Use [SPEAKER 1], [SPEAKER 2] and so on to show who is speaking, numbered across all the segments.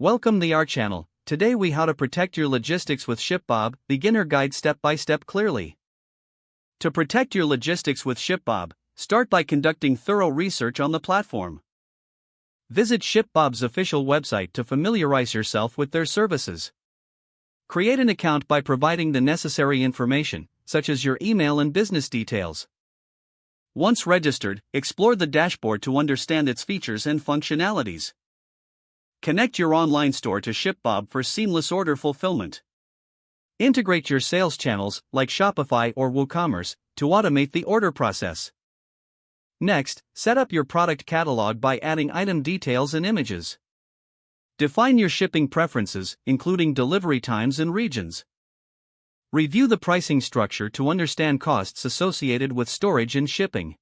[SPEAKER 1] Welcome to our channel. Today we how to protect your logistics with ShipBob, beginner guide step by step clearly. To protect your logistics with ShipBob, start by conducting thorough research on the platform. Visit ShipBob's official website to familiarize yourself with their services. Create an account by providing the necessary information, such as your email and business details. Once registered, explore the dashboard to understand its features and functionalities. Connect your online store to ShipBob for seamless order fulfillment. Integrate your sales channels, like Shopify or WooCommerce, to automate the order process. Next, set up your product catalog by adding item details and images. Define your shipping preferences, including delivery times and regions. Review the pricing structure to understand costs associated with storage and shipping.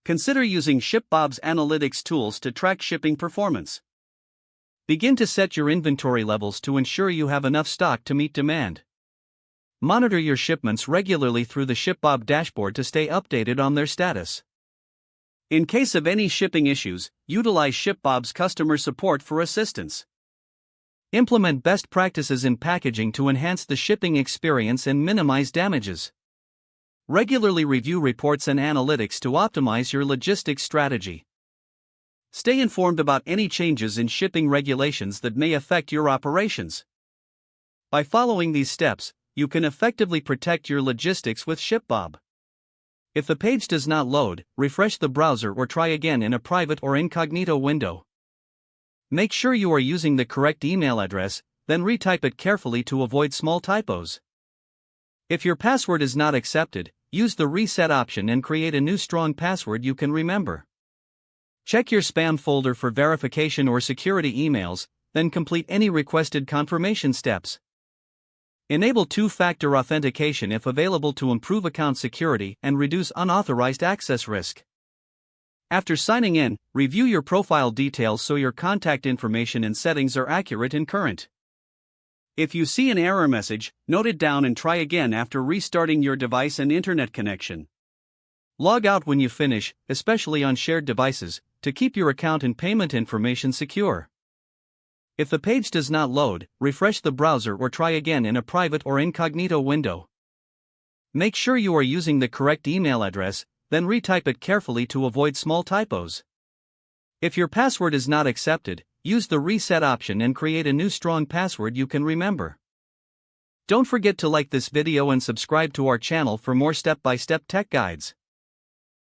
[SPEAKER 1] Consider using ShipBob's analytics tools to track shipping performance. Begin to set your inventory levels to ensure you have enough stock to meet demand. Monitor your shipments regularly through the ShipBob dashboard to stay updated on their status. In case of any shipping issues, utilize ShipBob's customer support for assistance. Implement best practices in packaging to enhance the shipping experience and minimize damages. Regularly review reports and analytics to optimize your logistics strategy. Stay informed about any changes in shipping regulations that may affect your operations. By following these steps, you can effectively protect your logistics with ShipBob. If the page does not load, refresh the browser or try again in a private or incognito window. Make sure you are using the correct email address, then retype it carefully to avoid small typos. If your password is not accepted, use the reset option and create a new strong password you can remember. Check your spam folder for verification or security emails, then complete any requested confirmation steps. Enable two-factor authentication if available to improve account security and reduce unauthorized access risk. After signing in, review your profile details so your contact information and settings are accurate and current. If you see an error message, note it down and try again after restarting your device and internet connection. Log out when you finish, especially on shared devices, to keep your account and payment information secure. If the page does not load, refresh the browser or try again in a private or incognito window. Make sure you are using the correct email address, then retype it carefully to avoid small typos. If your password is not accepted, use the reset option and create a new strong password you can remember. Don't forget to like this video and subscribe to our channel for more step-by-step tech guides.